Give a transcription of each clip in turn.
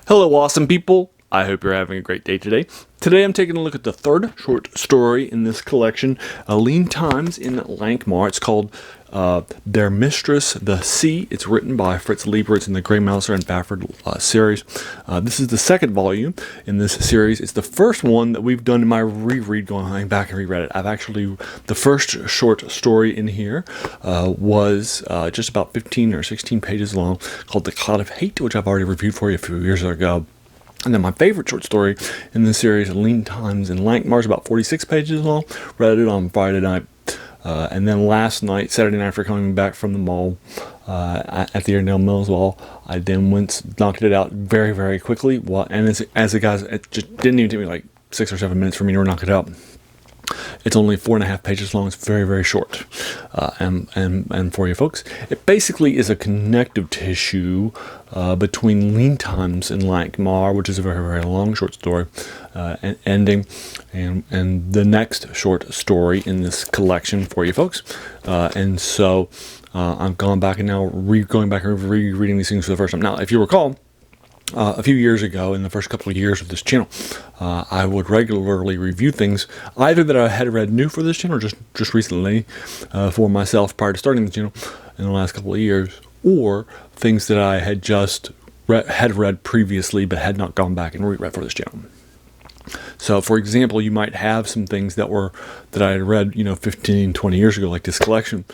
Hello, awesome people. I hope you're having a great day today. Today I'm taking a look at the third short story in this collection, Lean Times in Lankhmar. It's called Their Mistress The Sea. It's written by Fritz Leiber. It's in the Gray Mouser and Fafhrd series. This is the second volume in this series. It's the first one that we've done in my reread, going back and reread it. The first short story in here was just about 15 or 16 pages long, called The Cloud of Hate, which I've already reviewed for you a few years ago. And then my favorite short story in this series, Lean Times in Lankhmar, is about 46 pages long. Read it on Friday night. And then last night, Saturday night, after coming back from the mall at the Airedale Mills Mall, I then knocked it out very, very quickly. And as the guys, it just didn't even take me like 6 or 7 minutes for me to knock it out. It's only 4.5 pages long. It's very, very short. And for you folks, it basically is a connective tissue between Lean Times and Lankhmar, which is a very, very long short story, ending, and the next short story in this collection for you folks. And so I'm going back and rereading these things for the first time. Now, if you recall, a few years ago, in the first couple of years of this channel, I would regularly review things either that I had read new for this channel, or just recently for myself prior to starting the channel in the last couple of years, or things that I had just read previously but had not gone back and reread for this channel. So, for example, you might have some things that I had read, 15, 20 years ago, like this collection,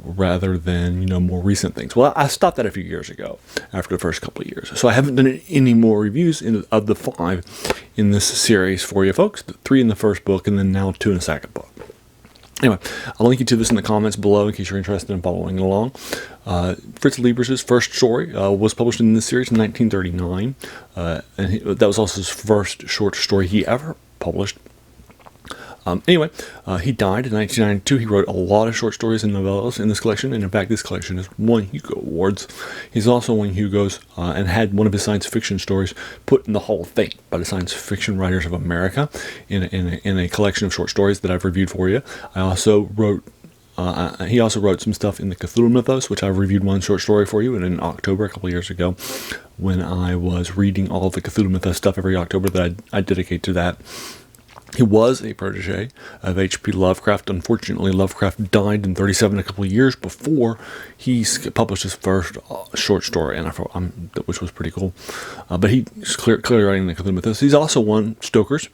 rather than, more recent things. Well, I stopped that a few years ago after the first couple of years. So I haven't done any more reviews of the 5 in this series for you folks. 3 in the first book, and then now 2 in the second book. Anyway, I'll link you to this in the comments below in case you're interested in following along. Fritz Leiber's first story was published in this series in 1939. And that was also his first short story he ever published. Anyway, he died in 1992. He wrote a lot of short stories and novellas in this collection, and in fact, this collection has won Hugo Awards. He's also won Hugos and had one of his science fiction stories put in the Hall of Fame by the Science Fiction Writers of America in a collection of short stories that I've reviewed for you. He also wrote some stuff in the Cthulhu mythos, which I reviewed one short story for you in October a couple of years ago, when I was reading all of the Cthulhu mythos stuff every October that I dedicate to that. He was a protege of H.P. Lovecraft. Unfortunately, Lovecraft died in 1937, a couple of years before he published his first short story, which was pretty cool. But he's clearly writing the Cthulhu mythos. He's also won Stoker's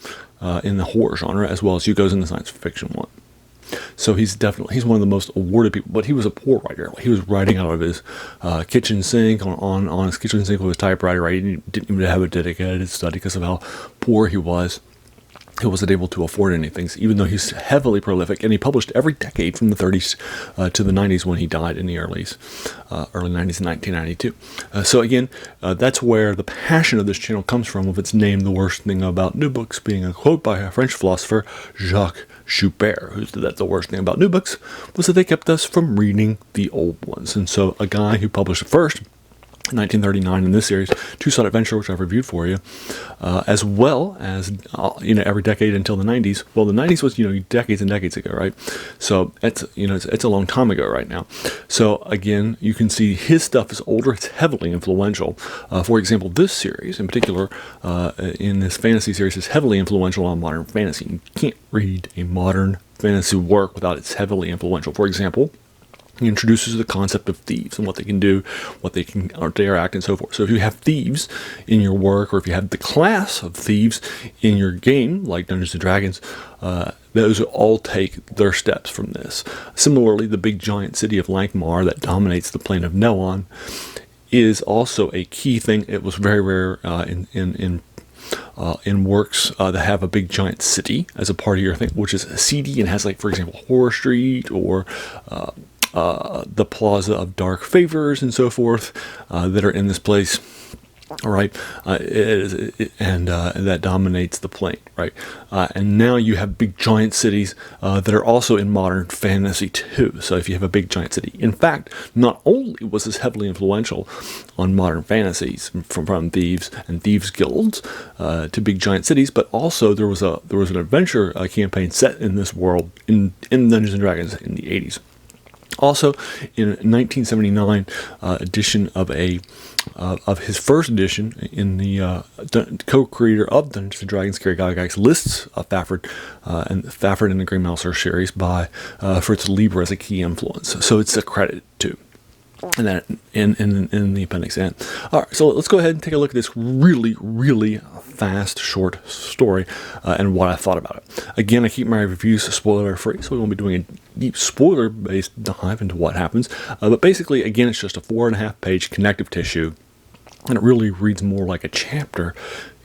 in the horror genre, as well as Hugo's in the science fiction one. So he's one of the most awarded people, but he was a poor writer. He was writing out of his kitchen sink, on his kitchen sink with his typewriter. Right? He didn't even have a dedicated study because of how poor he was. He wasn't able to afford anything, even though he's heavily prolific, and he published every decade from the 30s to the 90s when he died in the early 90s in 1992. So again, that's where the passion of this channel comes from, of its name, The Worst Thing About New Books, being a quote by a French philosopher, Jacques Joubert, who said that the worst thing about new books was that they kept us from reading the old ones. And so a guy who published it first, 1939 in this series, Two-Shot Adventure, which I've reviewed for you, as well as every decade until the 90s. Well, the 90s was decades and decades ago, right? So it's a long time ago right now. So again, you can see his stuff is older. It's heavily influential. For example, this series in particular, in this fantasy series, is heavily influential on modern fantasy. You can't read a modern fantasy work without it's heavily influential. For example, he introduces the concept of thieves and what they can do, what they can dare act, and so forth. So if you have thieves in your work, or if you have the class of thieves in your game, like Dungeons & Dragons, those all take their steps from this. Similarly, the big giant city of Lankhmar that dominates the plain of Noan is also a key thing. It was very rare in works that have a big giant city as a part of your thing, which is seedy and has, like, for example, Horror Street, or the Plaza of Dark Favors and so forth, that are in this place. All right, and that dominates the plane, right? And now you have big giant cities that are also in modern fantasy too. So if you have a big giant city, in fact, not only was this heavily influential on modern fantasies from thieves and thieves guilds to big giant cities, but also there was an adventure campaign set in this world in Dungeons and Dragons in the 80s. Also, in 1979 edition of his first edition, in the co-creator of Dungeons and Dragons, Gary Gygax lists Fafhrd and the Gray Mouser series by Fritz Leiber as a key influence. So it's a credit too. And that in the appendix N. All right, so let's go ahead and take a look at this really, really fast, short story and what I thought about it. Again, I keep my reviews spoiler free, so we won't be doing a deep spoiler-based dive into what happens. But basically, again, it's just a 4.5-page connective tissue, and it really reads more like a chapter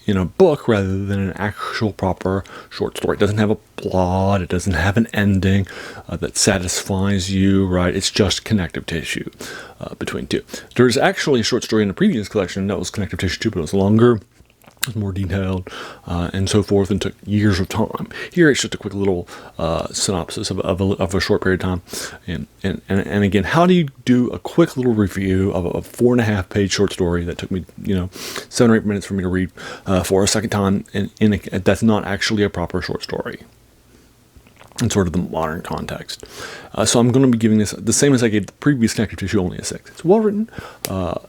in a book rather than an actual proper short story. It doesn't have a plot. It doesn't have an ending that satisfies you, right? It's just connective tissue between two. There's actually a short story in the previous collection that was connective tissue too, but it was longer, it was more detailed, and so forth, and took years of time. Here it's just a quick little synopsis of a short period of time. And again, how do you do a quick little review of a 4.5-page short story that took me, 7 or 8 minutes for me to read for a second time, and that's not actually a proper short story in sort of the modern context. So I'm going to be giving this the same as I gave the previous connective tissue, only a 6. It's well written.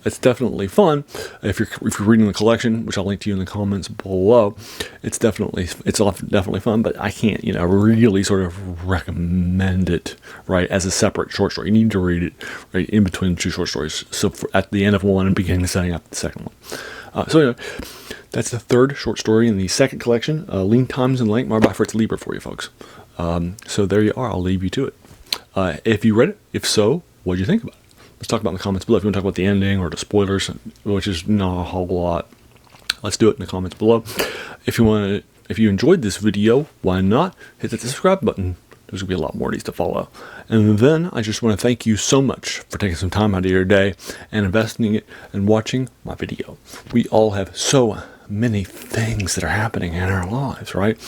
It's definitely fun. If you're reading the collection, which I'll link to you in the comments below, it's definitely fun. But I can't really sort of recommend it right as a separate short story. You need to read it right in between 2 short stories. So at the end of one and beginning setting up the second one. So anyway, that's the 3rd short story in the 2nd collection, Lean Times in Lankhmar by Fritz Leiber for you folks. So there you are. I'll leave you to it. If you read it, if so, what did you think about it? Let's talk about in the comments below. If you want to talk about the ending or the spoilers, which is not a whole lot, let's do it in the comments below. If you enjoyed this video, why not hit the subscribe button? There's going to be a lot more of these to follow. And then I just want to thank you so much for taking some time out of your day and investing it and watching my video. We all have so many things that are happening in our lives, right?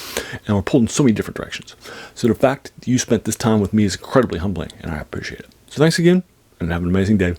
And we're pulled in so many different directions. So the fact that you spent this time with me is incredibly humbling, and I appreciate it. So thanks again, and have an amazing day.